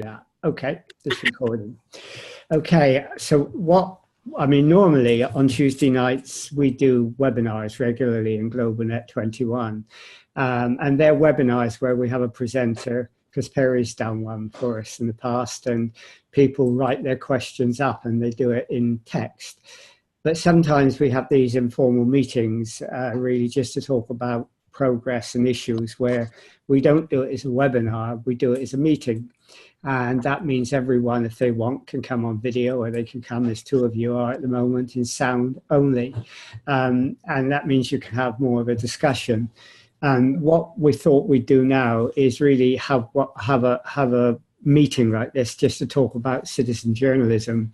that. Okay, this recording. Okay, so normally on Tuesday nights, we do webinars regularly in GlobalNet 21. And they're webinars where we have a presenter, because Perry's done one for us in the past, and people write their questions up and they do it in text. But sometimes we have these informal meetings, really just to talk about progress and issues, where we don't do it as a webinar, we do it as a meeting. And that means everyone, if they want, can come on video, or they can come, as two of you are at the moment, in sound only. And that means you can have more of a discussion. And what we thought we'd do now is really have a meeting like this just to talk about citizen journalism.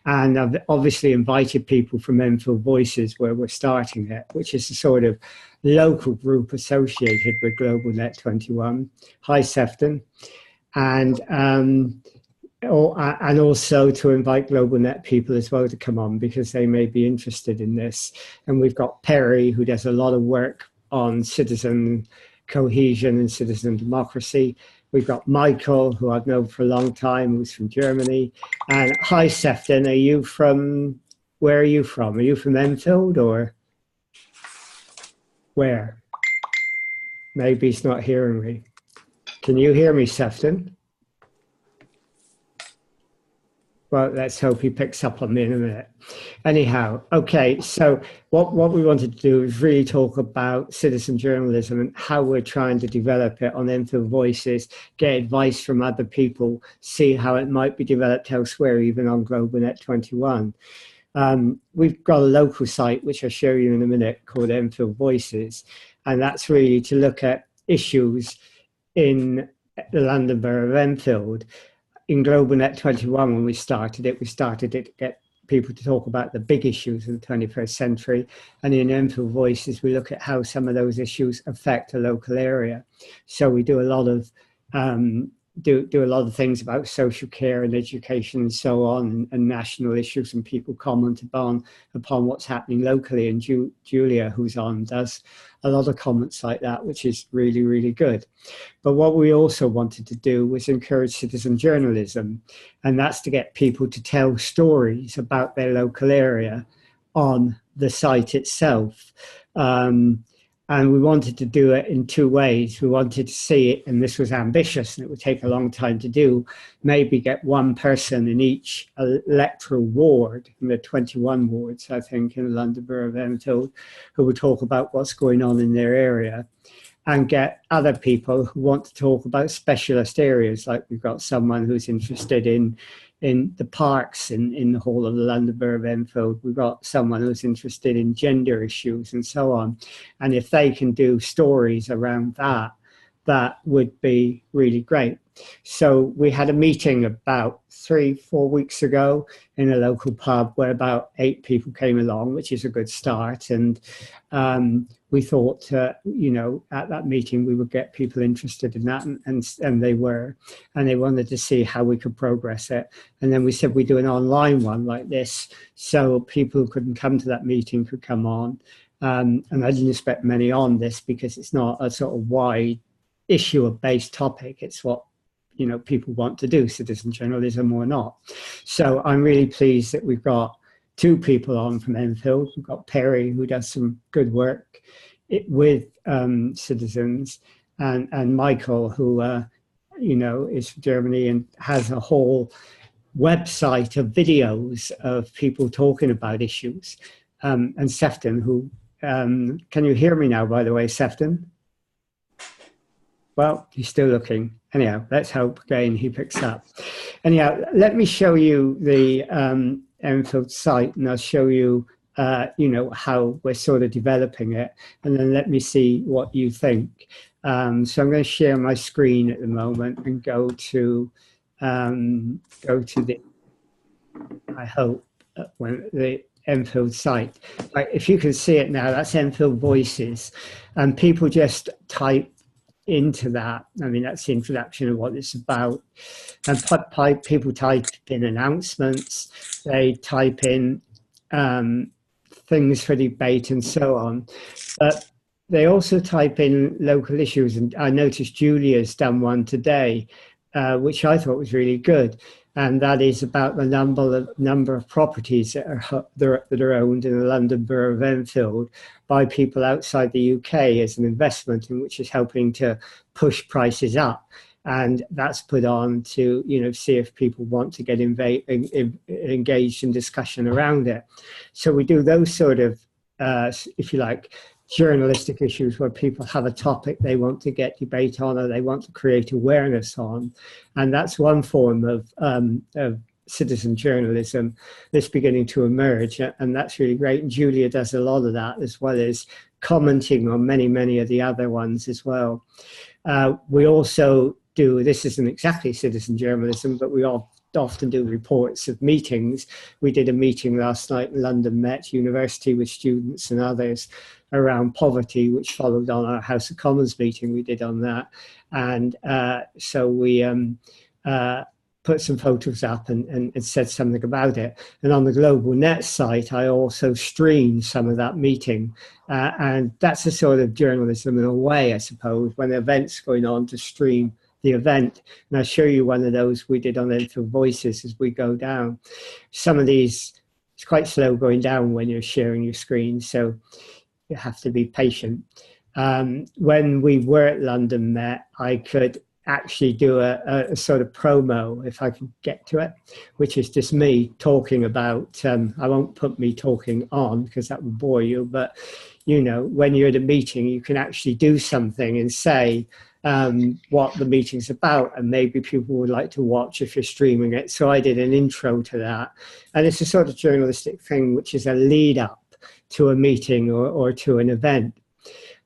And I've obviously invited people from Enfield Voices, where we're starting it, which is a sort of local group associated with GlobalNet 21. Hi, Sefton. And also to invite GlobalNet people as well to come on, because they may be interested in this. And we've got Perry, who does a lot of work on citizen cohesion and citizen democracy. We've got Michael, who I've known for a long time, who's from Germany. And hi, Sefton, where are you from? Are you from Enfield or where? Maybe he's not hearing me. Can you hear me, Sefton? Well, let's hope he picks up on me in a minute. Anyhow, okay, so what we wanted to do is really talk about citizen journalism and how we're trying to develop it on Enfield Voices, get advice from other people, see how it might be developed elsewhere, even on GlobalNet 21. We've got a local site, which I'll show you in a minute, called Enfield Voices, and that's really to look at issues in the London Borough of Enfield. In GlobalNet 21, when we started it to get people to talk about the big issues of the 21st century. And in Enfield Voices, we look at how some of those issues affect a local area. So we do a lot of do a lot of things about social care and education and so on, and national issues, and people comment upon what's happening locally. And Julia, who's on, does a lot of comments like that, which is really, really good. But what we also wanted to do was encourage citizen journalism, and that's to get people to tell stories about their local area on the site itself. And we wanted to do it in two ways. We wanted to see it, and this was ambitious and it would take a long time to do, maybe get one person in each electoral ward, and there are 21 wards, I think, in the London Borough of Enfield, who would talk about what's going on in their area, and get other people who want to talk about specialist areas. Like we've got someone who's interested in the parks in the whole of the London Borough of Enfield. We've got someone who's interested in gender issues and so on. And if they can do stories around that, that would be really great. So we had a meeting about 3-4 weeks ago in a local pub where about 8 people came along, which is a good start. And we thought, at that meeting we would get people interested in that, and they were, and they wanted to see how we could progress it. And then we said we'd do an online one like this, so people who couldn't come to that meeting could come on. And I didn't expect many on this, because it's not a sort of wide issue-based topic. It's what people want to do, citizen journalism or not. So I'm really pleased that we've got 2 people on from Enfield. We've got Perry, who does some good work with citizens, and Michael, who is from Germany and has a whole website of videos of people talking about issues. And Sefton, who can you hear me now, by the way, Sefton? Well, he's still looking. Anyhow, let's hope again he picks up. Anyhow, let me show you the Enfield site, and I'll show you, how we're sort of developing it, and then let me see what you think. So I'm going to share my screen at the moment and go to the, I hope, the Enfield site. Like, if you can see it now, that's Enfield Voices, and people just type into that. I mean, that's the introduction of what it's about. And people type in announcements, they type in things for debate and so on. But they also type in local issues. And I noticed Julia's done one today which I thought was really good. And that is about the number of properties that are owned in the London Borough of Enfield by people outside the UK as an investment, in which is helping to push prices up. And that's put on to, see if people want to get engaged in discussion around it. So we do those sort of, if you like, journalistic issues where people have a topic they want to get debate on or they want to create awareness on. And that's one form of citizen journalism that's beginning to emerge. And that's really great. And Julia does a lot of that, as well as commenting on many of the other ones as well. We also do, this isn't exactly citizen journalism, but we often do reports of meetings. We did a meeting last night in London Met University with students and others around poverty, which followed on our House of Commons meeting we did on that. And so we put some photos up and said something about it. And on the Global Net site, I also streamed some of that meeting. And that's a sort of journalism in a way, I suppose, when an event's going on, to stream the event. And I'll show you one of those we did on Enfield Voices as we go down. Some of these, it's quite slow going down when you're sharing your screen, so you have to be patient. When we were at London Met, I could actually do a sort of promo, if I can get to it, which is just me talking about, I won't put me talking on because that would bore you, but when you're at a meeting, you can actually do something and say what the meeting's about, and maybe people would like to watch if you're streaming it. So I did an intro to that, and it's a sort of journalistic thing which is a lead up to a meeting or to an event.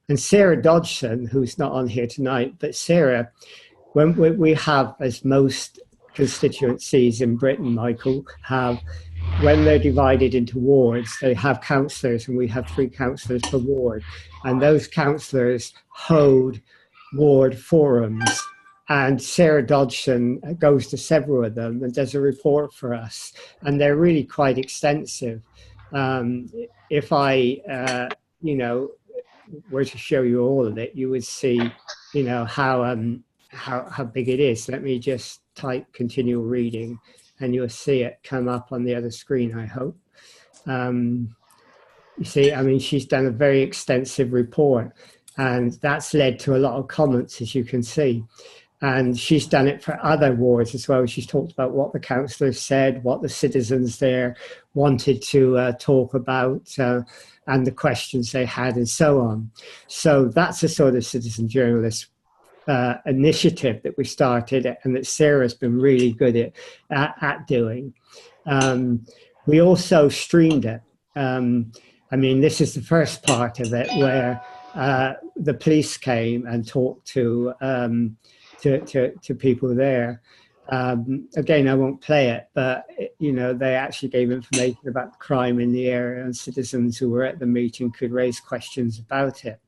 And Sarah Dodgson, who's not on here tonight, but Sarah, when we have, as most constituencies in Britain, Michael, have, when they're divided into wards, they have councillors, and we have 3 councillors per ward. And those councillors hold ward forums. And Sarah Dodgson goes to several of them and does a report for us. And they're really quite extensive. If I, were to show you all of it, you would see, how big it is. Let me just type continual reading, and you'll see it come up on the other screen, I hope. You see, I mean, she's done a very extensive report, and that's led to a lot of comments, as you can see. And she's done it for other wards as well. She's talked about what the councillors said, what the citizens there wanted to talk about, and the questions they had, and so on. So that's a sort of citizen journalist initiative that we started, and that Sarah's been really good at doing. We also streamed it. I mean, this is the first part of it, where the police came and talked to people there. Again, I won't play it, but they actually gave information about the crime in the area, and citizens who were at the meeting could raise questions about it.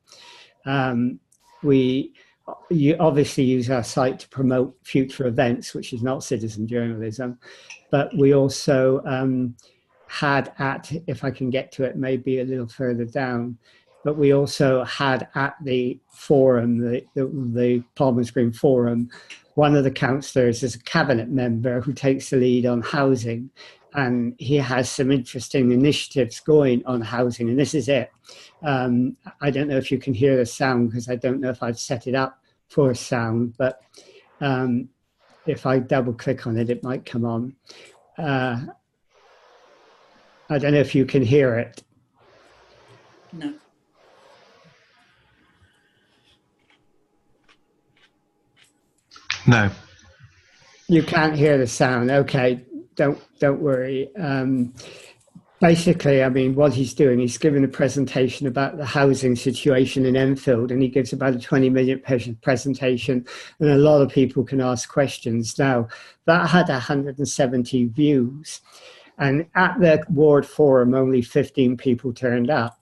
You obviously use our site to promote future events, which is not citizen journalism, but we also had if I can get to it, maybe a little further down, but we also had at the forum, the Palmer's Green Forum, one of the councillors is a cabinet member who takes the lead on housing, and he has some interesting initiatives going on housing, and this is it. I don't know if you can hear the sound, because I don't know if I've set it up for sound, but if I double click on it, it might come on. I don't know if you can hear it. No. No. You can't hear the sound. Okay, don't worry. Basically, I mean, what he's doing, he's giving a presentation about the housing situation in Enfield, and he gives about a 20-minute presentation, and a lot of people can ask questions. Now, that had 170 views, and at the ward forum, only 15 people turned up.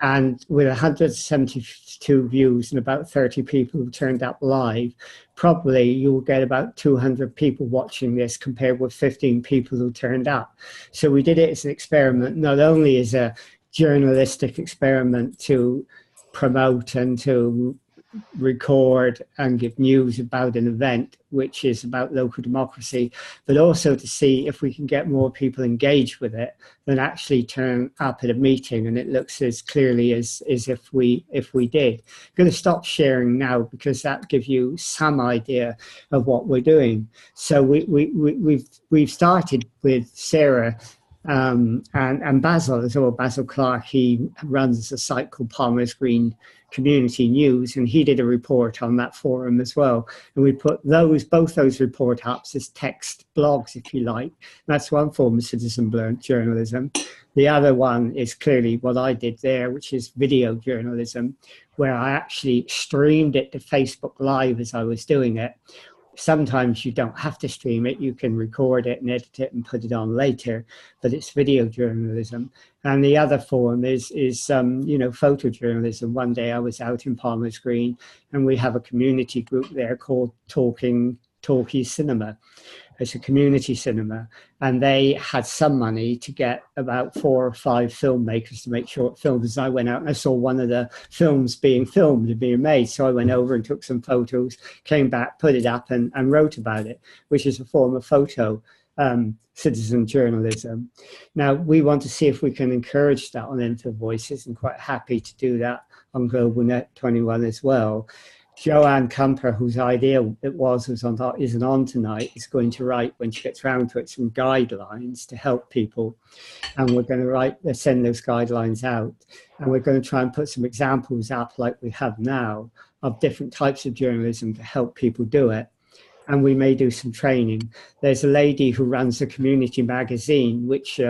And with 172 views and about 30 people who turned up live, probably you'll get about 200 people watching this compared with 15 people who turned up. So we did it as an experiment, not only as a journalistic experiment to promote and to record and give news about an event which is about local democracy, but also to see if we can get more people engaged with it than actually turn up at a meeting and it looks as clearly as if we did. I'm going to stop sharing now because that gives you some idea of what we're doing. So we've started with Sarah and Basil as well. Basil Clark, he runs a site called Palmer's Green Community News, and he did a report on that forum as well. And we put both those report ups as text blogs, if you like. That's one form of citizen journalism. The other one is clearly what I did there, which is video journalism, where I actually streamed it to Facebook Live as I was doing it. Sometimes you don't have to stream it, you can record it and edit it and put it on later, but it's video journalism. And the other form is photojournalism. One day I was out in Palmer's Green and we have a community group there called Talkie Cinema. It's a community cinema, and they had some money to get about 4 or 5 filmmakers to make short films. I went out and I saw one of the films being filmed and being made. So I went over and took some photos, came back, put it up and wrote about it, which is a form of photo citizen journalism. Now, we want to see if we can encourage that on Enfield Voices, and quite happy to do that on Global Net 21 as well. Joanne Kumper, whose idea it isn't on tonight, is going to write, when she gets round to it, some guidelines to help people. And we're going to send those guidelines out. And we're going to try and put some examples up like we have now of different types of journalism to help people do it. And we may do some training. There's a lady who runs a community magazine, which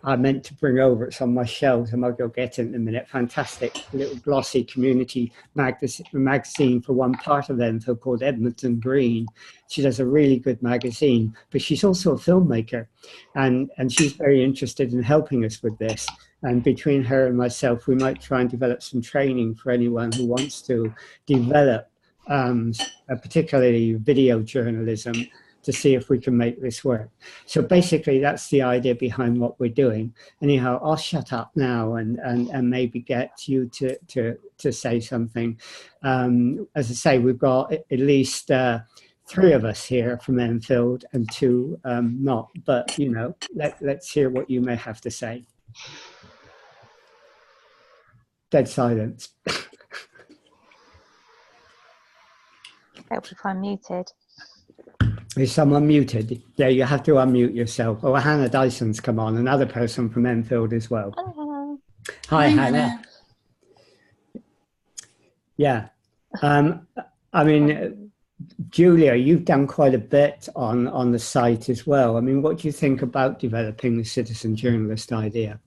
I meant to bring over. It's on my shelves. I might go get it in a minute. Fantastic little glossy community magazine for one part of Enfield called Edmonton Green. She does a really good magazine, but she's also a filmmaker, and she's very interested in helping us with this. And between her and myself, we might try and develop some training for anyone who wants to develop particularly video journalism, to see if we can make this work. So basically that's the idea behind what we're doing. Anyhow, I'll shut up now and maybe get you to say something. As I say, we've got at least 3 of us here from Enfield and 2 not, but let's hear what you may have to say. Dead silence. Help if I'm muted. Is someone muted? Yeah, you have to unmute yourself. Oh, Hannah Dyson's come on, another person from Enfield as well. Hello. Hi, Hannah. Yeah. I mean, Julia, you've done quite a bit on the site as well. I mean, what do you think about developing the citizen journalist idea?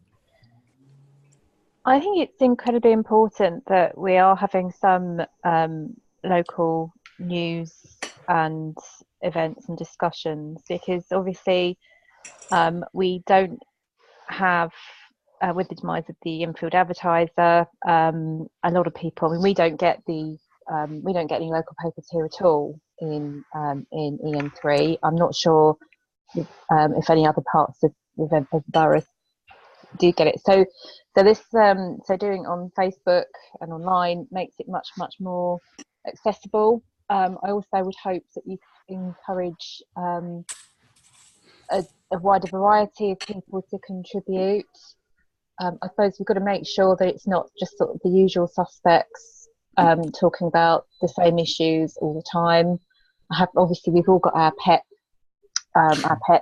I think it's incredibly important that we are having some local news and events and discussions, because obviously we don't have, with the demise of the Enfield Advertiser, a lot of people, I mean, we don't get any local papers here at all in EN3. I'm not sure if any other parts of the borough do get it. So doing on Facebook and online makes it much more accessible. I also would hope that you encourage a wider variety of people to contribute. I suppose we've got to make sure that it's not just sort of the usual suspects talking about the same issues all the time. Obviously we've all got our pet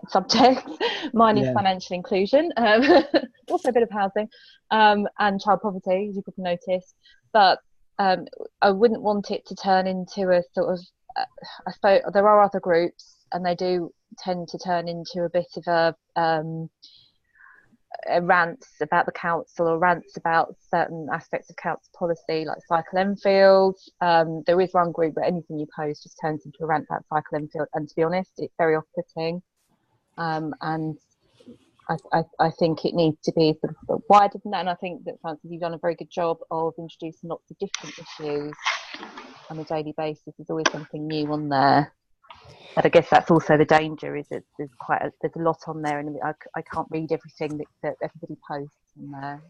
subjects. Mine is financial inclusion, also a bit of housing, and child poverty, as you probably noticed. But I wouldn't want it to turn into a sort of, I suppose there are other groups, and they do tend to turn into a bit of a rants about the council, or rants about certain aspects of council policy, like Cycle Enfield. There is one group where anything you post just turns into a rant about Cycle Enfield, and to be honest, it's very off-putting. And I think it needs to be sort of wider than that, and I think that, Francis, you've done a very good job of introducing lots of different issues on a daily basis. There's always something new on there. But I guess that's also the danger, is that there's a lot on there, and I can't read everything that everybody posts on there.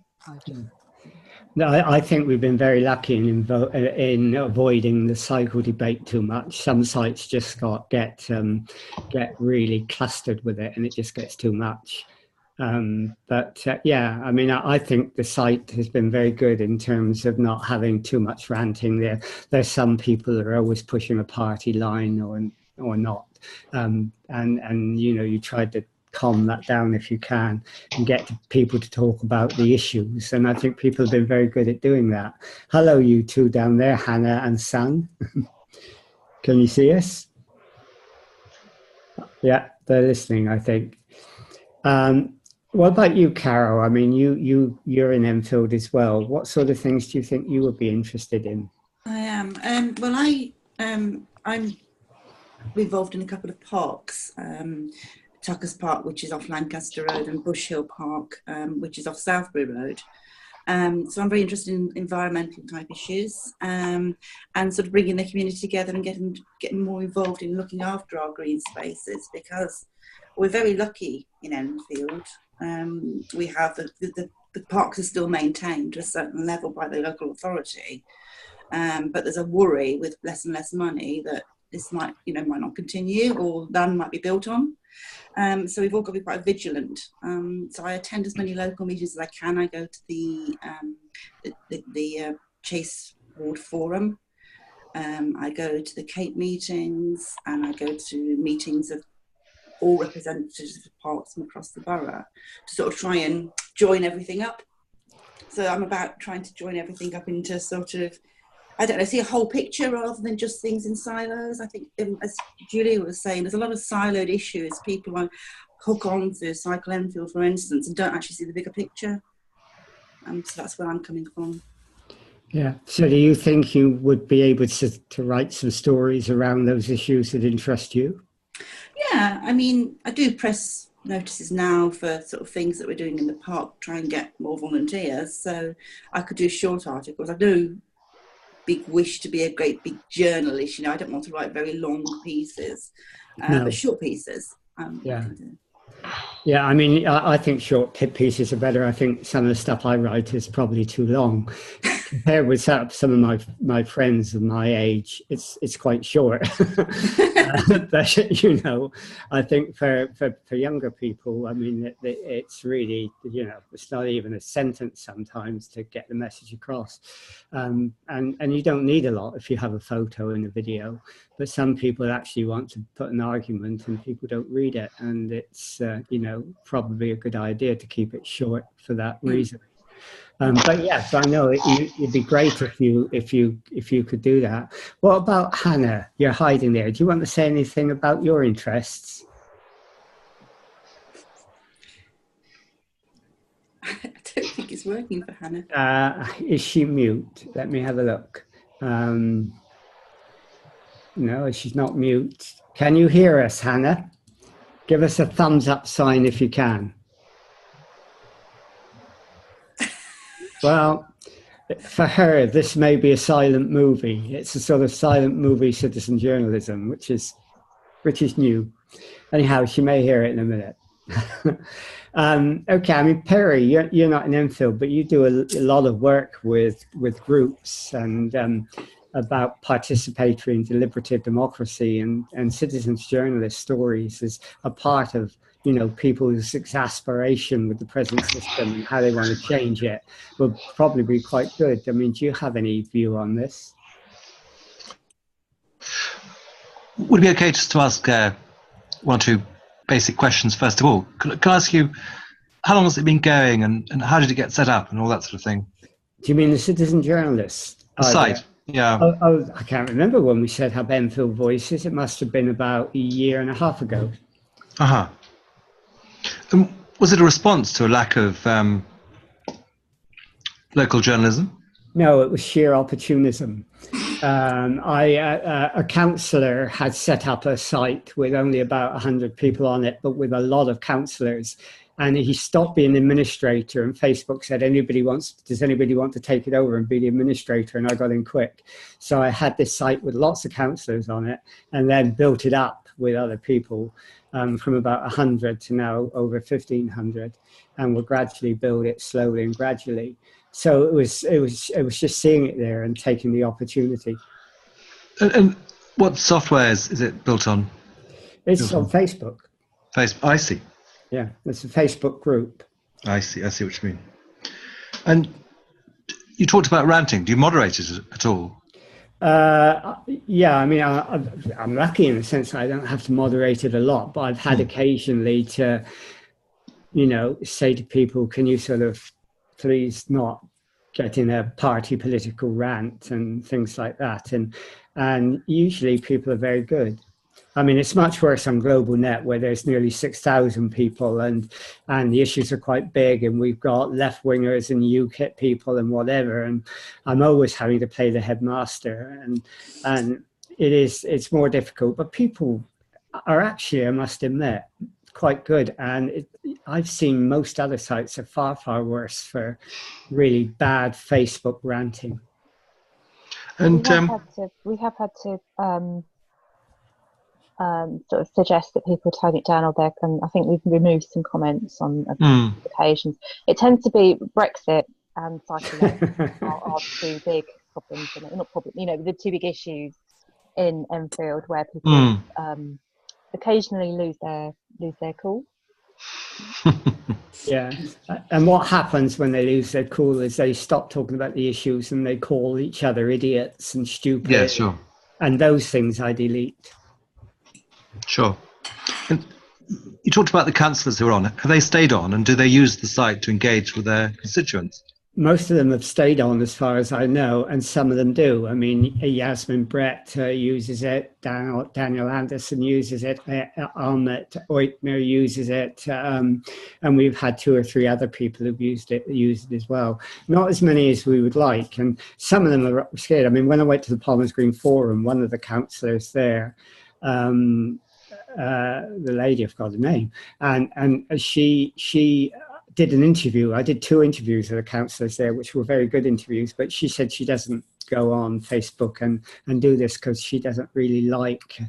No, I think we've been very lucky in avoiding the cycle debate too much. Some sites just get really clustered with it, and it just gets too much. Yeah, I mean, I think the site has been very good in terms of not having too much ranting there. There's some people that are always pushing a party line or not, and you know, you try to calm that down if you can and get people to talk about the issues. And I think people have been very good at doing that. Hello, you two down there, Hannah and San. Can you see us? Yeah, they're listening, I think. What about you, Carol? I mean, you're in Enfield as well. What sort of things do you think you would be interested in? I am. Well, I'm involved in a couple of parks. Tuckers Park, which is off Lancaster Road, and Bush Hill Park, which is off Southbury Road. So I'm very interested in environmental type issues, and sort of bringing the community together and getting more involved in looking after our green spaces, because we're very lucky in Enfield. We have the parks are still maintained to a certain level by the local authority, but there's a worry with less and less money that this might not continue, or land might be built on. So we've all got to be quite vigilant. So I attend as many local meetings as I can. I go to the Chase Ward Forum. I go to the Cape meetings, and I go to meetings of all representatives of parks from across the borough to sort of try and join everything up. So I'm about trying to join everything up into sort of, I don't know, see a whole picture rather than just things in silos. I think, as Julia was saying, there's a lot of siloed issues. People hook on to Cycle Enfield, for instance, and don't actually see the bigger picture. So that's where I'm coming from. Yeah. So do you think you would be able to write some stories around those issues that interest you? Yeah, I mean, I do press notices now for sort of things that we're doing in the park, try and get more volunteers. So I could do short articles. I do big wish to be a great big journalist. I don't want to write very long pieces, No. but short pieces. Yeah. Yeah, I mean, I think short pieces are better. I think some of the stuff I write is probably too long. Compared with some of my friends of my age, it's quite short. But I think for younger people, I mean, it's really, it's not even a sentence sometimes to get the message across. And you don't need a lot if you have a photo and a video. But some people actually want to put an argument, and people don't read it, and it's probably a good idea to keep it short for that reason. But yes, I know it'd be great if you could do that. What about Hannah? You're hiding there. Do you want to say anything about your interests? I don't think it's working for Hannah. Is she mute? Let me have a look. No, she's not mute. Can you hear us, Hannah? Give us a thumbs up sign if you can. Well, for her, this may be a silent movie. It's a sort of silent movie citizen journalism, which is new. Anyhow, she may hear it in a minute. Okay, I mean, Perry, you're not in Enfield, but you do a lot of work with groups and about participatory and deliberative democracy, and citizens journalist stories is a part of people's exasperation with the present system and how they want to change it will probably be quite good. I mean, do you have any view on this? Would it be okay just to ask one or two basic questions first of all? Can I ask you, how long has it been going, and how did it get set up and all that sort of thing? Do you mean the citizen journalist? The site, yeah. Oh, I can't remember when we set up Enfield Voices. It must have been about a year and a half ago. Uh-huh. Was it a response to a lack of local journalism? No, it was sheer opportunism. A councillor had set up a site with only about 100 people on it, but with a lot of councillors. And he stopped being administrator, and Facebook said, does anybody want to take it over and be the administrator? And I got in quick. So I had this site with lots of councillors on it, and then built it up with other people from about 100 to now over 1,500. And we'll gradually build it slowly and gradually. So it was just seeing it there and taking the opportunity. And what software is it built on? It's on Facebook. Facebook. I see. Yeah, it's a Facebook group. I see. I see what you mean. And you talked about ranting. Do you moderate it at all? Yeah, I mean, I'm lucky in the sense that I don't have to moderate it a lot, but I've had occasionally to, say to people, can you sort of please not get in a party political rant and things like that. And usually people are very good. I mean, it's much worse on Global Net, where there's nearly 6,000 people, and the issues are quite big, and we've got left-wingers and UKIP people and whatever, and I'm always having to play the headmaster, and it's more difficult. But people are actually, I must admit, quite good, and I've seen most other sites are far, far worse for really bad Facebook ranting. And we have had to sort of suggest that people tone it down, and I think we've removed some comments on occasions. It tends to be Brexit and cycling are two big problems, not problems, the two big issues in Enfield, where people occasionally lose their cool. Yeah, and what happens when they lose their cool is they stop talking about the issues and they call each other idiots and stupid. Yeah, sure. And those things I delete. Sure. And you talked about the councillors who are on. Have they stayed on, and do they use the site to engage with their constituents? Most of them have stayed on, as far as I know, and some of them do. I mean, Yasmin Brett uses it, Daniel Anderson uses it, Ahmet Oitner uses it, and we've had 2 or 3 other people who've used it as well. Not as many as we would like, and some of them are scared. I mean, when I went to the Palmers Green Forum, one of the councillors there, the lady, I've got the name, and she did an interview. I did 2 interviews with the councillors there, which were very good interviews, but she said she doesn't go on Facebook and do this because she doesn't really like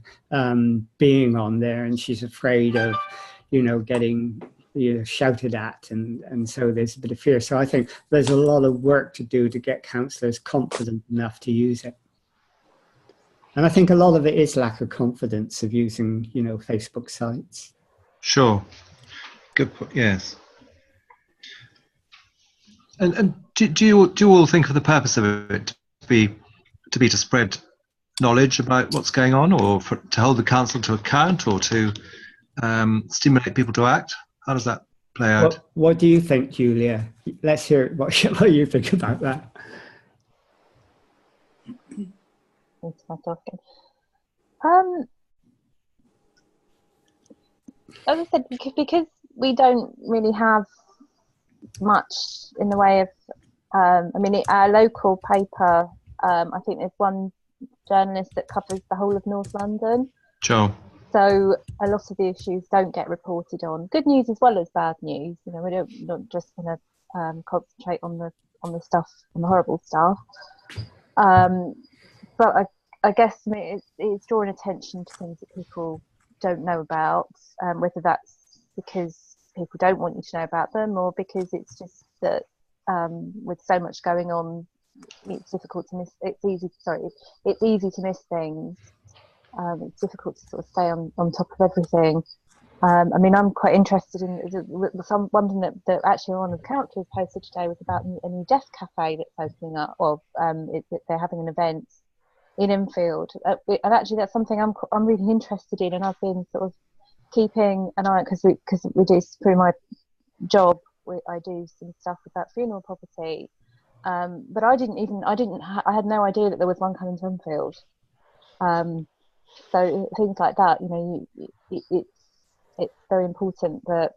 being on there, and she's afraid of, getting shouted at, and so there's a bit of fear. So I think there's a lot of work to do to get councillors confident enough to use it. And I think a lot of it is lack of confidence of using, Facebook sites. Sure. Good point. Yes. And do you all think of the purpose of it to be to spread knowledge about what's going on, or to hold the council to account, or to stimulate people to act? How does that play out? What do you think, Julia? Let's hear what you think about that. As I said, because we don't really have much in the way of our local paper, I think there's one journalist that covers the whole of North London. Sure. So a lot of the issues don't get reported on. Good news as well as bad news. We don't just want to concentrate on the stuff, on the horrible stuff. But I guess it's drawing attention to things that people don't know about, whether that's because people don't want you to know about them, or because it's just that with so much going on, it's difficult to miss. It's easy to miss things. It's difficult to sort of stay on top of everything. I mean, I'm quite interested in one thing that actually one of the councillors posted today was about a new deaf cafe that's opening up. They're having an event in Enfield, and actually that's something I'm really interested in, and I've been sort of keeping an eye, because we do, through my job, I do some stuff with that funeral property, but I had no idea that there was one coming to Enfield. So things like that, it's very important that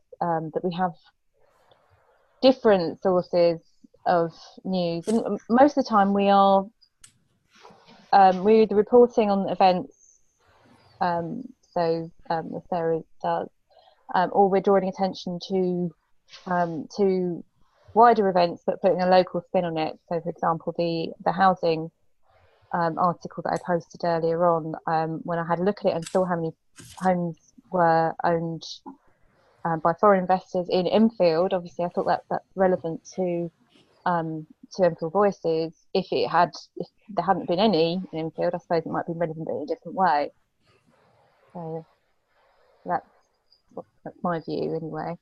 we have different sources of news, and most of the time we're either reporting on events, so as Sarah does, or we're drawing attention to wider events but putting a local spin on it. So for example, the housing article that I posted earlier on, when I had a look at it and saw how many homes were owned by foreign investors in Enfield, obviously I thought that's relevant to to Enfield Voices. If there hadn't been any in Enfield, I suppose it might be relevant in a different way. So that's my view anyway.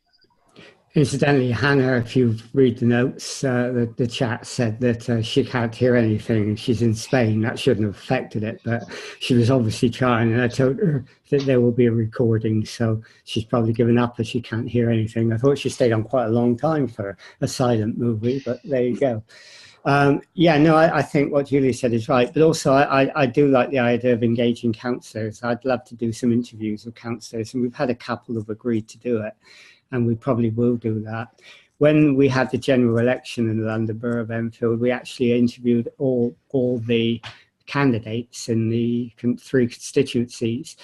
Incidentally, Hannah, if you read the notes, the chat said that she can't hear anything. She's in Spain. That shouldn't have affected it, but she was obviously trying, and I told her that there will be a recording, so she's probably given up as she can't hear anything. I thought she stayed on quite a long time for a silent movie, but there you go. I think what Julia said is right, but also I do like the idea of engaging councillors. I'd love to do some interviews with councillors, and we've had a couple who've agreed to do it, and we probably will do that. When we had the general election in the London Borough of Enfield, we actually interviewed all the candidates in the 3 constituencies,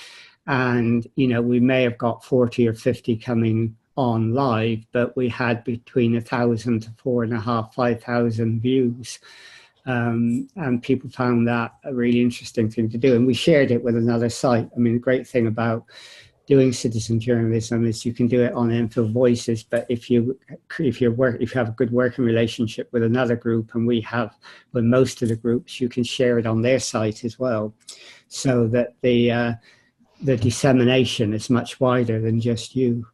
and we may have got 40 or 50 coming on live, but we had between 1,000 to 4,500, 5,000 views, and people found that a really interesting thing to do, and we shared it with another site. I mean, the great thing about doing citizen journalism is you can do it on Enfield Voices, but if you have a good working relationship with another group, and we have with most of the groups, you can share it on their site as well, so that the dissemination is much wider than just you.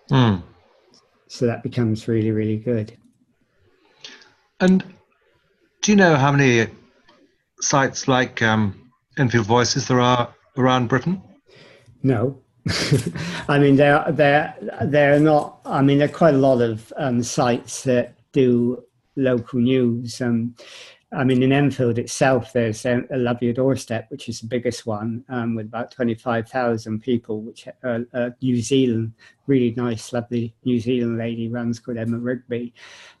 So that becomes really, really good. And do you know how many sites like Enfield Voices there are around Britain? No. I mean, they're not. I mean, there are quite a lot of sites that do local news. I mean, in Enfield itself, there's a Love Your Doorstep, which is the biggest one, with about 25,000 people, which New Zealand, really nice, lovely New Zealand lady runs, called Emma Rigby.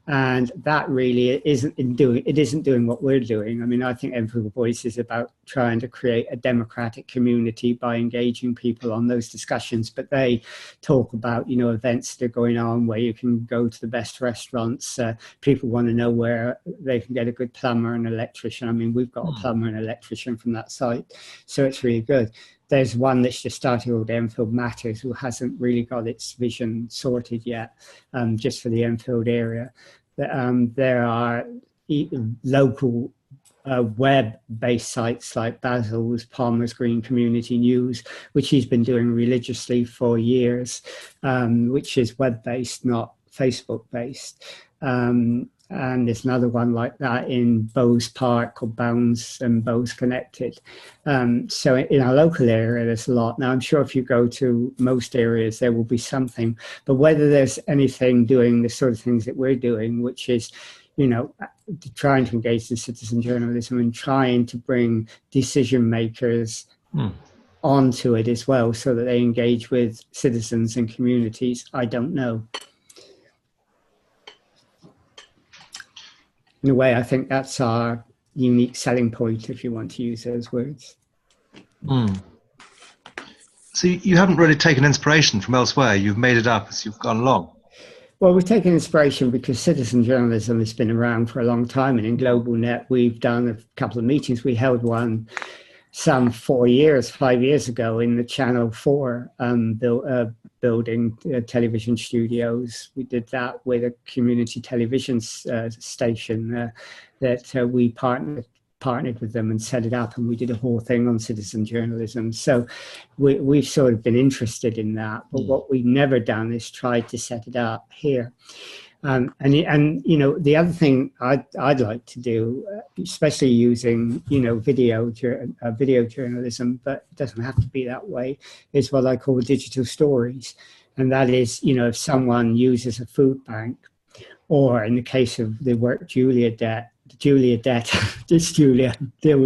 And that really isn't doing what we're doing. I mean, I think Enfield Voice is about trying to create a democratic community by engaging people on those discussions. But they talk about, events that are going on where you can go to the best restaurants. People want to know where they can get a good plumber and electrician. I mean, we've got a plumber and electrician from that site. So it's really good. There's one that's just started called Enfield Matters, who hasn't really got its vision sorted yet, just for the Enfield area. There are local web-based sites like Basil's Palmer's Green Community News, which he's been doing religiously for years, which is web-based, not Facebook-based. And there's another one like that in Bowes Park called Bounds and Bowes Connected. So in our local area, there's a lot. Now, I'm sure if you go to most areas, there will be something. But whether there's anything doing the sort of things that we're doing, which is, trying to engage in citizen journalism and trying to bring decision makers onto it as well, so that they engage with citizens and communities, I don't know. In a way, I think that's our unique selling point, if you want to use those words. So you haven't really taken inspiration from elsewhere. You've made it up as you've gone along. Well, we've taken inspiration because citizen journalism has been around for a long time. And in GlobalNet, we've done a couple of meetings. We held one some 5 years ago in the Channel 4 building, television studios. We did that with a community television station that we partnered with them and set it up, and we did a whole thing on citizen journalism. So we've sort of been interested in that, but what we've never done is tried to set it up here. And the other thing I'd like to do, especially using video journalism, but it doesn't have to be that way, is what I call digital stories. And that is, if someone uses a food bank, or in the case of the work Julia deals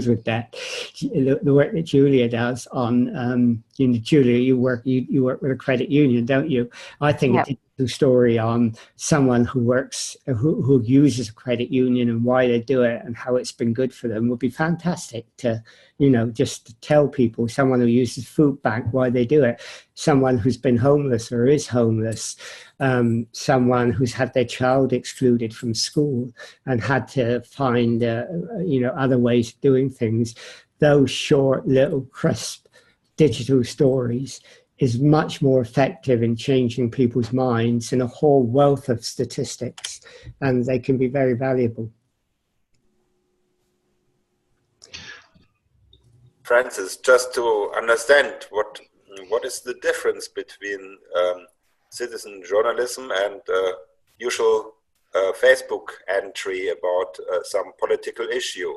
with debt. The work that Julia does on, Julia, you work with a credit union, don't you? I think a digital story on someone who uses a credit union and why they do it and how it's been good for them would be fantastic to, just to tell people, someone who uses food bank, why they do it, someone who's been homeless or is homeless, someone who's had their child excluded from school and had to find, other ways of doing things. Those short, little, crisp digital stories is much more effective in changing people's minds in a whole wealth of statistics, and they can be very valuable. Francis, just to understand what is the difference between citizen journalism and usual Facebook entry about some political issue?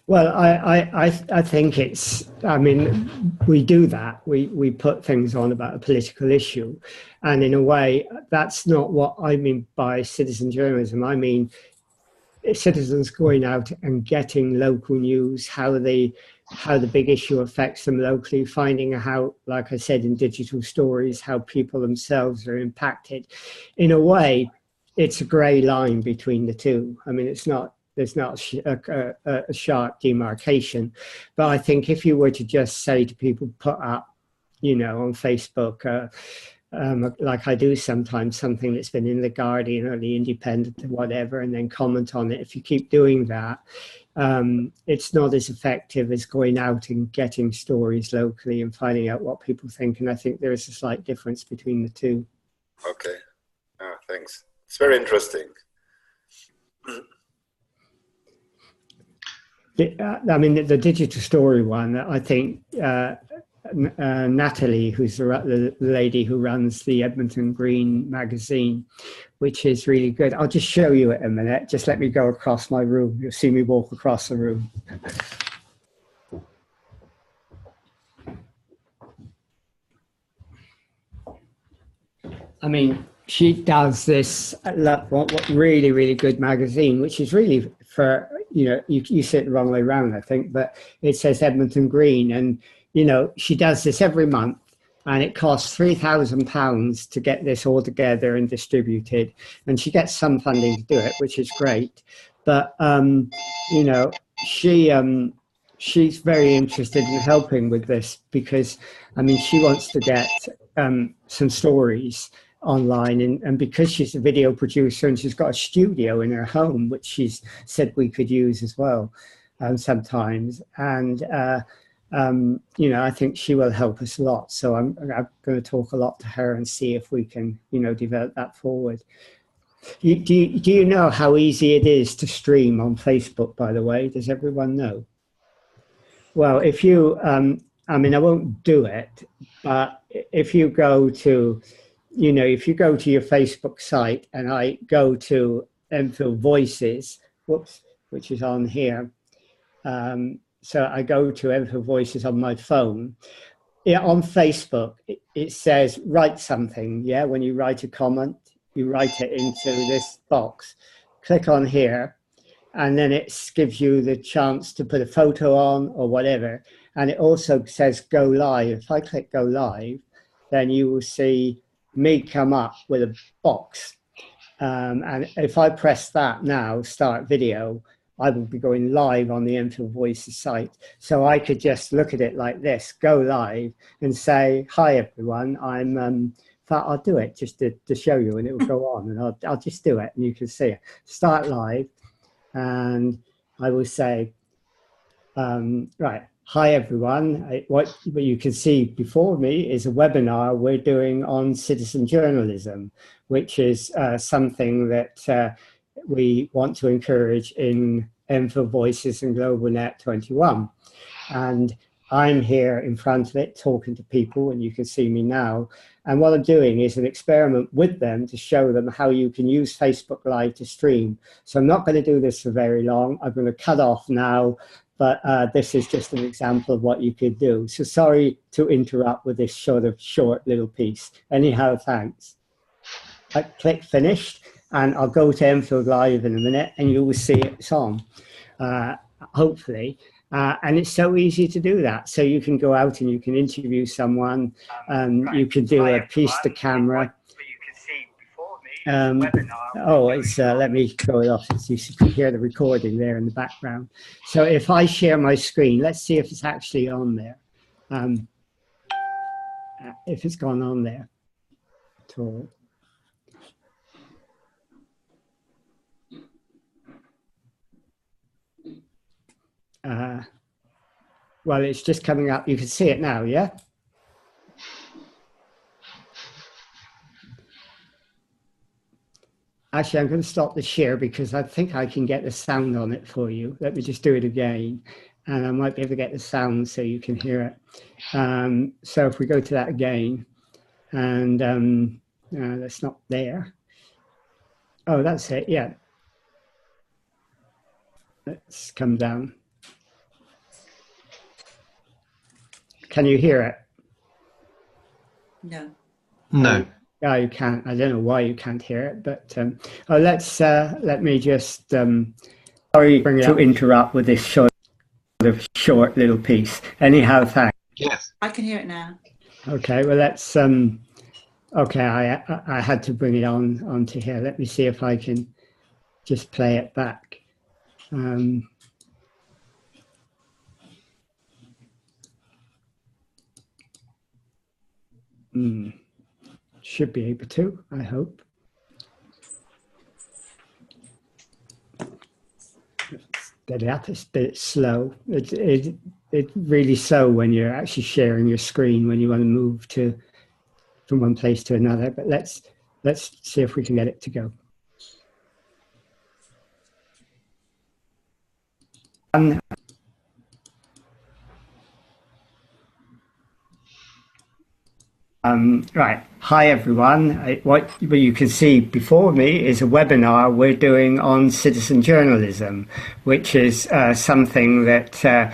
Well, I think it's, I mean, we do that. We put things on about a political issue. And in a way, that's not what I mean by citizen journalism. I mean, citizens going out and getting local news, how the big issue affects them locally, finding how, like I said, in digital stories, how people themselves are impacted. In a way, it's a grey line between the two. I mean, there's not a sharp demarcation, but I think if you were to just say to people, put up, you know, on Facebook, like I do sometimes, something that's been in the Guardian or the Independent or whatever, and then comment on it. If you keep doing that, it's not as effective as going out and getting stories locally and finding out what people think. And I think there is a slight difference between the two. Okay, thanks. It's very interesting. I mean, the digital story one, I think Natalie, who's the lady who runs the Edmonton Green magazine, which is really good. I'll just show you it in a minute. Just let me go across my room. You'll see me walk across the room. I mean, she does this what really, really good magazine, which is really for, you know, you see it the wrong way around, I think, but it says Edmonton Green. And, you know, she does this every month, and it costs £3,000 to get this all together and distributed. And she gets some funding to do it, which is great. But, you know, she's very interested in helping with this because, I mean, she wants to get some stories online, and because she's a video producer and she's got a studio in her home, which she's said we could use as well sometimes. And, you know, I think she will help us a lot. So I'm going to talk a lot to her and see if we can, you know, develop that forward. Do you know how easy it is to stream on Facebook, by the way? Does everyone know? Well, if you, I mean, I won't do it, but if you go to, you know, if you go to your Facebook site and I go to Enfield Voices, whoops, which is on here. So I go to Enfield Voices on my phone. Yeah, on Facebook, it says write something. Yeah, when you write a comment, you write it into this box. Click on here, and then it gives you the chance to put a photo on or whatever. And it also says go live. If I click go live, then you will see me come up with a box. And if I press that now, start video, I will be going live on the Enfield Voices site. So I could just look at it like this, go live and say, hi everyone, in fact, I'll do it just to show you, and it will go on, and I'll just do it and you can see it. Start live, and I will say, right, hi everyone. What you can see before me is a webinar we're doing on citizen journalism, which is something that we want to encourage in Enfield Voices and GlobalNet 21. And I'm here in front of it talking to people, and you can see me now. And what I'm doing is an experiment with them to show them how you can use Facebook Live to stream. So I'm not going to do this for very long. I'm going to cut off now, but this is just an example of what you could do. So sorry to interrupt with this sort of short little piece. Anyhow, thanks. I click finished, and I'll go to Enfield Live in a minute, and you will see it's on, hopefully. And it's so easy to do that. So you can go out and you can interview someone, you can do a piece to camera. Oh, it's, let me go it off so you can hear the recording there in the background. So if I share my screen, let's see if it's actually on there. If it's gone on there at all. Well, it's just coming up. You can see it now, yeah? Actually, I'm going to stop the share because I think I can get the sound on it for you. Let me just do it again. and I might be able to get the sound so you can hear it. So if we go to that again, and that's not there. Oh, that's it. Yeah. Let's come down. Can you hear it? No. No. Oh, you can't. I don't know why you can't hear it, but let me just sorry to interrupt with this short little piece. Anyhow, thanks. Yes. I can hear it now. Okay, well let's okay, I had to bring it onto here. Let me see if I can just play it back. Should be able to, I hope. Steady up, it's a bit slow. It's really slow when you're actually sharing your screen when you want to move from one place to another. But let's see if we can get it to go. Right. Hi, everyone. What you can see before me is a webinar we're doing on citizen journalism, which is something that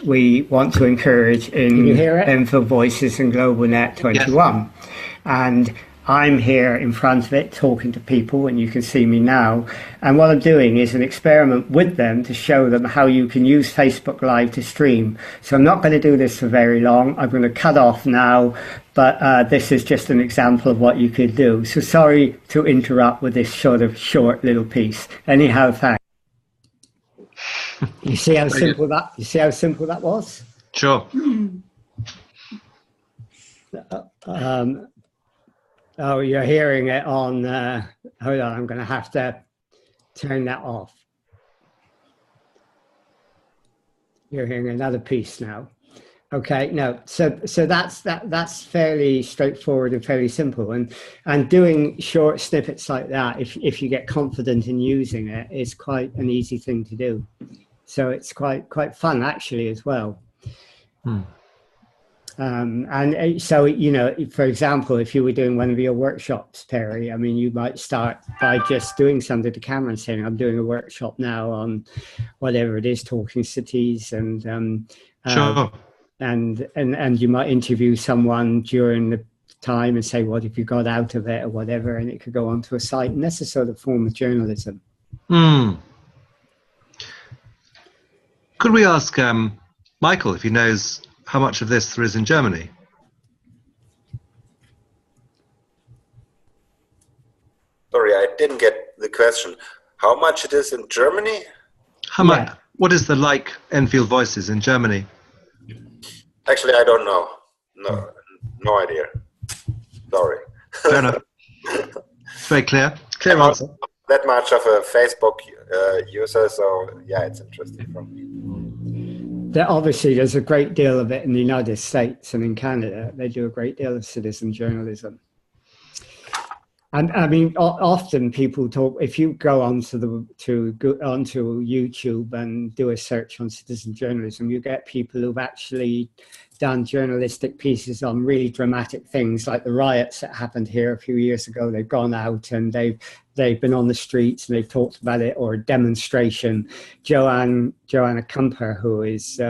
we want to encourage in Info Voices and Global Net 21. Yes. And I'm here in front of it talking to people, and you can see me now. And what I'm doing is an experiment with them to show them how you can use Facebook Live to stream. So I'm not going to do this for very long. I'm going to cut off now, but this is just an example of what you could do. So sorry to interrupt with this sort of short little piece. Anyhow, thanks. You see how simple that? You see how simple that was? Sure. Oh, you're hearing it on, hold on, I'm going to have to turn that off. You're hearing another piece now. Okay, no, so that's fairly straightforward and fairly simple. And doing short snippets like that, if you get confident in using it, is quite an easy thing to do. So it's quite fun actually as well. And so, you know, for example, if you were doing one of your workshops, Perry, I mean, you might start by just doing something to camera and saying, I'm doing a workshop now on whatever it is, talking cities, and sure. And you might interview someone during the time and say, what if you got out of it or whatever, and it could go onto a site. And that's a sort of form of journalism. Could we ask Michael if he knows how much of this there is in Germany? Sorry, I didn't get the question. How much it is in Germany? How much? Yeah. What is the like Enfield Voices in Germany? Actually, I don't know. No idea. Sorry. Fair enough. It's very clear. Clear answer. That much of a Facebook user, so yeah, it's interesting for me. Obviously, there's a great deal of it in the United States and in Canada. They do a great deal of citizen journalism. And I mean, often people talk, if you go onto YouTube and do a search on citizen journalism, you get people who've actually done journalistic pieces on really dramatic things like the riots that happened here a few years ago. They've gone out and they've been on the streets and they've talked about it, or a demonstration. Joanna Kumper, who is,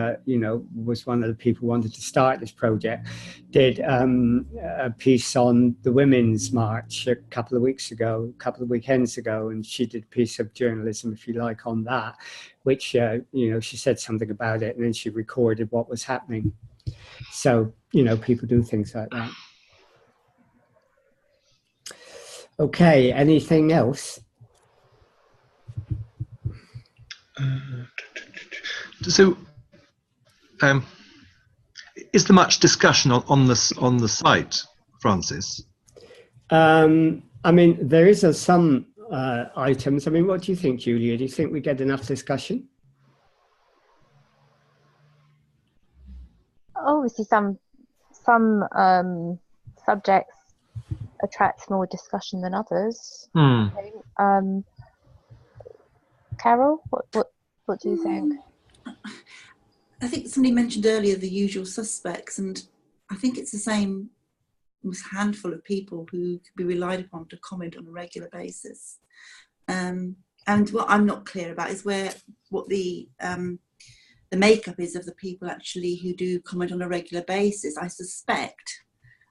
was one of the people who wanted to start this project, did a piece on the Women's March a couple of weekends ago, and she did a piece of journalism, if you like, on that, which, she said something about it and then she recorded what was happening. So, people do things like that. Okay, anything else? So, is there much discussion on the site, Francis? I mean, there is some items. I mean, what do you think, Julia? Do you think we get enough discussion? Obviously, some subjects attracts more discussion than others. Carol, what do you think? I think somebody mentioned earlier the usual suspects, and I think it's the same handful of people who could be relied upon to comment on a regular basis. And what I'm not clear about is what the makeup is of the people actually who do comment on a regular basis. I suspect,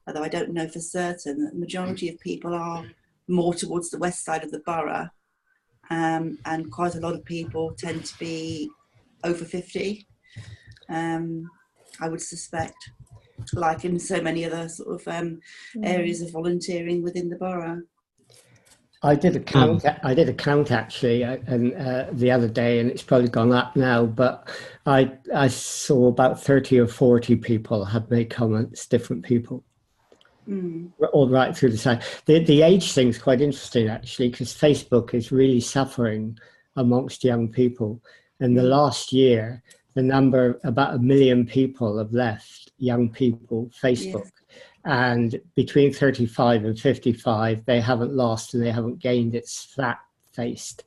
although I don't know for certain, that the majority of people are more towards the west side of the borough, and quite a lot of people tend to be over 50. I would suspect, like in so many other sort of areas of volunteering within the borough. I did a count. I did a count actually, and the other day, and it's probably gone up now. But I saw about 30 or 40 people have made comments. Different people, all right through the site. The age thing's quite interesting actually, because Facebook is really suffering amongst young people. In the last year, the number, about 1 million people have left, young people, Facebook. Yes. And between 35 and 55, they haven't lost and they haven't gained. It's flat-faced.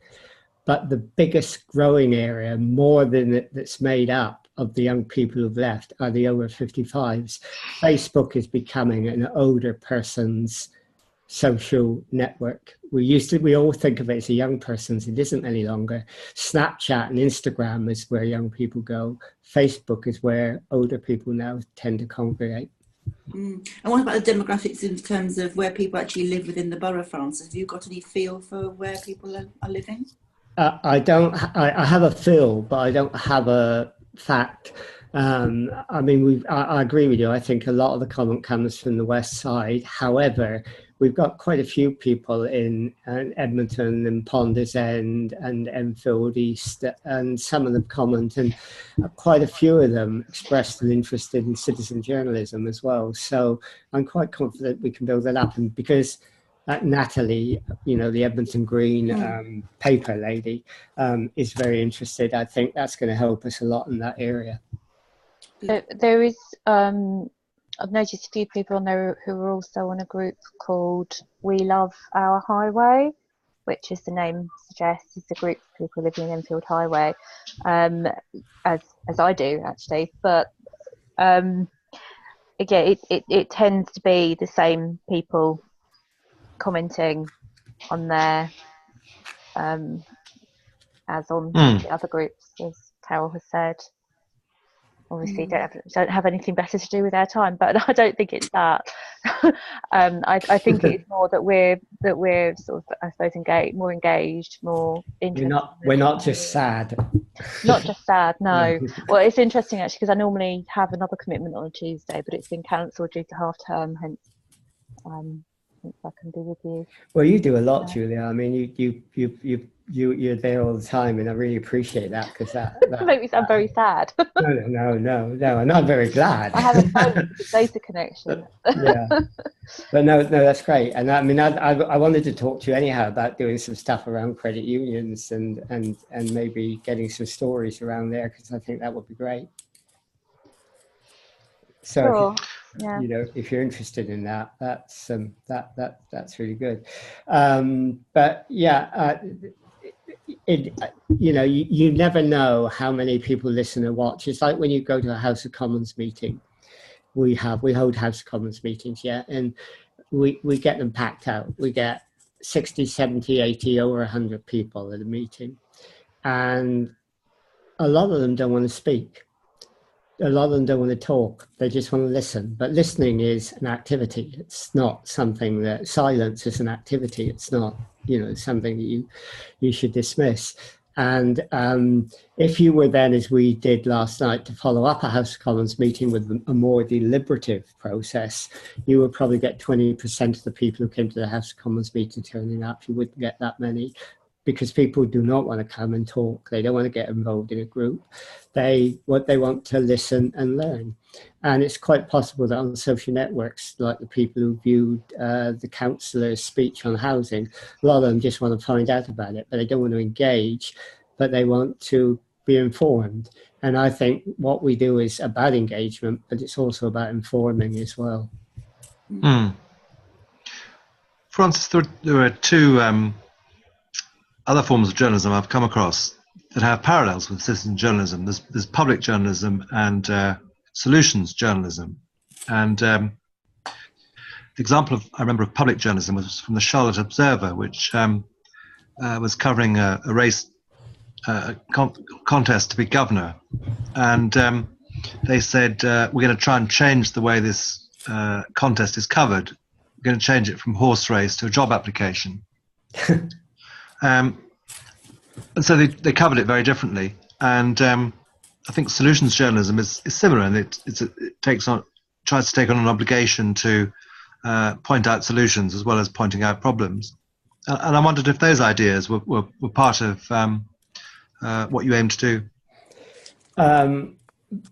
But the biggest growing area, more than that's made up of the young people who've left, are the over 55s. Facebook is becoming an older person's social network. We all think of it as a young person's. It isn't any longer. Snapchat and Instagram is where young people go. Facebook is where older people now tend to congregate. And what about the demographics in terms of where people actually live within the borough, Francis? Have you got any feel for where people are living? I don't. I have a feel, but I don't have a fact. I mean, I agree with you. I think a lot of the comment comes from the west side. However, we've got quite a few people in Edmonton and Ponders End and Enfield East, and some of them comment, and quite a few of them expressed an interest in citizen journalism as well. So I'm quite confident we can build that up, and because Natalie, the Edmonton Green paper lady, is very interested, I think that's going to help us a lot in that area. There is, I've noticed a few people on there who are also on a group called We Love Our Highway, which, as the name suggests, is a group of people living in Enfield Highway, as I do actually. But again, it tends to be the same people commenting on there as on the other groups, as Carol has said. Obviously, don't have anything better to do with our time, but I don't think it's that. I think it's more that we're sort of, I suppose, more engaged, more interested. We're not just sad. Not just sad, no. Well, it's interesting actually, because I normally have another commitment on a Tuesday, but it's been cancelled due to half term. Hence, I can be with you. Well, you do a lot, Julia. I mean, you're there all the time, and I really appreciate that, because that makes me sound very sad. No, and I'm very glad. I have a data connection. Yeah, but no, that's great. And I mean, I wanted to talk to you anyhow about doing some stuff around credit unions and maybe getting some stories around there, because I think that would be great. So. Sure. If you're interested in that, that's really good. But yeah, you never know how many people listen and watch. It's like when you go to a House of Commons meeting. We hold House of Commons meetings, and we get them packed out. We get 60, 70, 80, over 100 people at a meeting, and a lot of them don't want to speak. A lot of them don't want to talk. They just want to listen. But listening is an activity. It's not something that, silence is an activity. It's not, something that you should dismiss. And if you were then, as we did last night, to follow up a House of Commons meeting with a more deliberative process, you would probably get 20% of the people who came to the House of Commons meeting turning up. You wouldn't get that many, because people do not want to come and talk. They don't want to get involved in a group. They want to listen and learn. And it's quite possible that on social networks, like the people who viewed the councillor's speech on housing, a lot of them just want to find out about it, but they don't want to engage, but they want to be informed. And I think what we do is about engagement, but it's also about informing as well. Francis, there are two other forms of journalism I've come across that have parallels with citizen journalism. There's public journalism and solutions journalism. And the example I remember of public journalism was from the Charlotte Observer, which was covering a race contest to be governor. And they said, we're going to try and change the way this contest is covered. We're going to change it from horse race to a job application. And so they covered it very differently. And I think solutions journalism is similar, and it tries to take on an obligation to point out solutions as well as pointing out problems. And I wondered if those ideas were part of what you aim to do.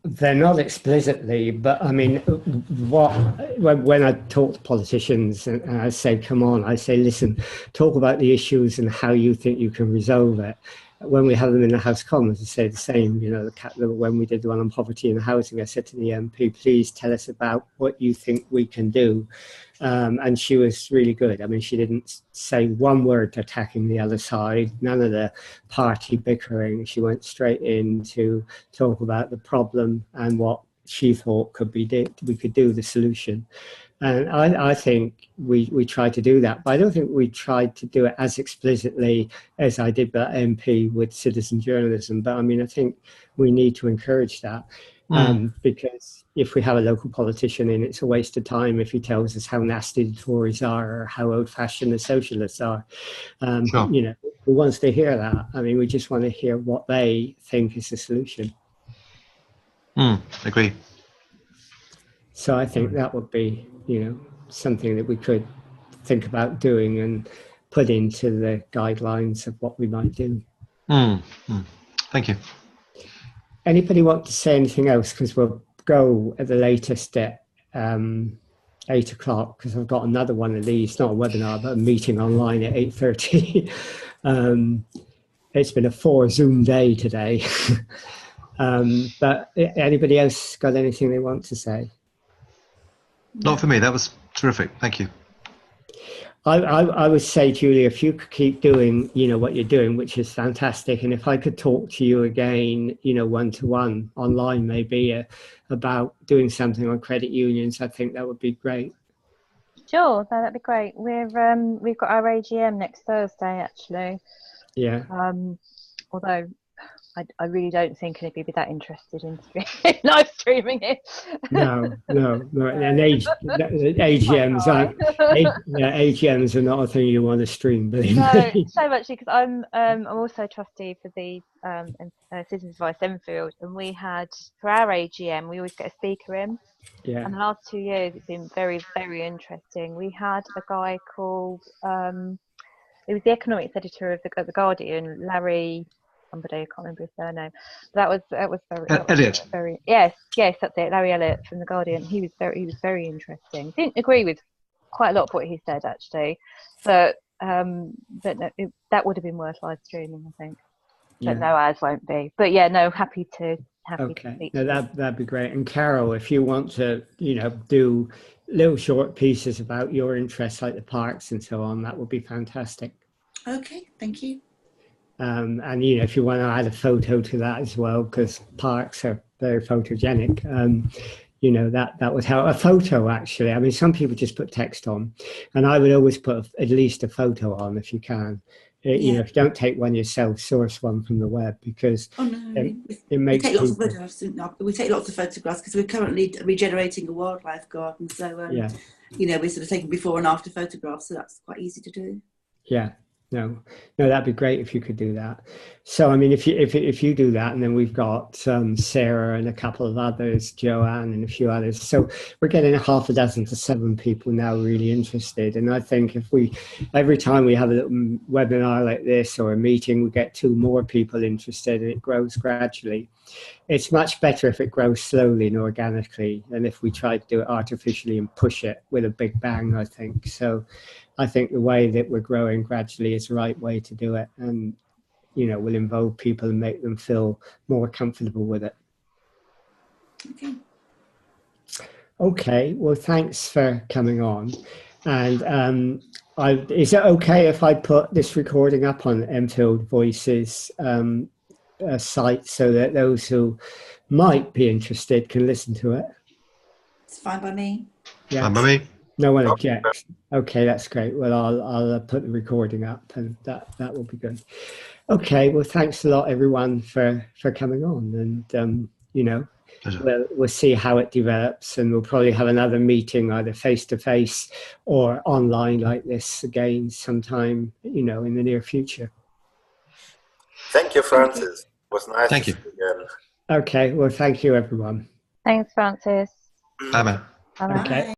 They're not explicitly, but I mean, when I talk to politicians and I say, come on, I say, listen, talk about the issues and how you think you can resolve it. When we have them in the House of Commons, I say the same, you know, when we did the one on poverty and housing, I said to the MP, please tell us about what you think we can do. And she was really good. I mean, she didn't say one word attacking the other side, none of the party bickering. She went straight in to talk about the problem and what she thought we could do, the solution. And I think we tried to do that, but I don't think we tried to do it as explicitly as I did that MP with citizen journalism. But I mean, I think we need to encourage that. Because if we have a local politician in, it's a waste of time if he tells us how nasty the Tories are or how old-fashioned the socialists are. Sure. You know, who wants to hear that? I mean, we just want to hear what they think is the solution. Agree. So I think that would be, you know, something that we could think about doing and put into the guidelines of what we might do. Thank you. Anybody want to say anything else? Because we'll go at the latest at 8 o'clock, because I've got another one of these, not a webinar, but a meeting online at 8:30. It's been a 4 Zoom day today. But anybody else got anything they want to say? Not for me. That was terrific. Thank you. I would say, Julia, if you could keep doing, you know, what you're doing, which is fantastic, and if I could talk to you again, you know, one-to-one online, maybe about doing something on credit unions, I think that would be great. Sure, that'd be great. We've got our AGM next Thursday, actually. Yeah. Although I really don't think anybody would be that interested in live streaming it. No. And AGMs aren't. AGMs are not a thing you want to stream, believe me. So actually, because I'm also trustee for the Citizens Advice Enfield, and we had for our AGM we always get a speaker in. Yeah. And the last 2 years it's been very, very interesting. We had a guy called he was the economics editor of the Guardian, Larry. Somebody, I can't remember his surname. That was very Elliot. Yes, that's it. Larry Elliott from the Guardian. He was very interesting. Didn't agree with quite a lot of what he said actually, but no, that would have been worth live streaming, I think. But no, ours won't be. But yeah, no, happy to speak. No, that'd be great. And Carol, if you want to, you know, do little short pieces about your interests like the parks and so on, that would be fantastic. Okay, thank you. And you know, if you want to add a photo to that as well, because parks are very photogenic, you know, that would help. A photo, actually. I mean, some people just put text on, and I would always put at least a photo on if you can. You know, if you don't take one yourself, source one from the web, because it makes we take lots of photographs. We take lots of photographs because we're currently regenerating a wildlife garden. So you know, we're sort of taking before and after photographs, so that's quite easy to do. Yeah. No, that'd be great if you could do that. So, I mean, if you do that, and then we've got Sarah and a couple of others, Joanne and a few others. So we're getting 6 to 7 people now really interested. And I think if every time we have a little webinar like this or a meeting, we get 2 more people interested, and it grows gradually. It's much better if it grows slowly and organically than if we try to do it artificially and push it with a big bang, I think. So I think the way that we're growing gradually is the right way to do it, and, you know, will involve people and make them feel more comfortable with it. Okay, well, thanks for coming on. And is it okay if I put this recording up on Enfield Voices a site so that those who might be interested can listen to it? It's fine by me. Yeah. Fine by me. No one objects. Okay, that's great. Well, I'll put the recording up, and that will be good. Okay. Well, thanks a lot, everyone, for coming on, and you know, Pleasure. we'll see how it develops, and we'll probably have another meeting either face to face or online like this again sometime, you know, in the near future. Thank you, Francis. It was nice Thank to you. see you again. Okay. Well, thank you, everyone. Thanks, Francis. Bye, man. Bye-bye. Okay. Bye.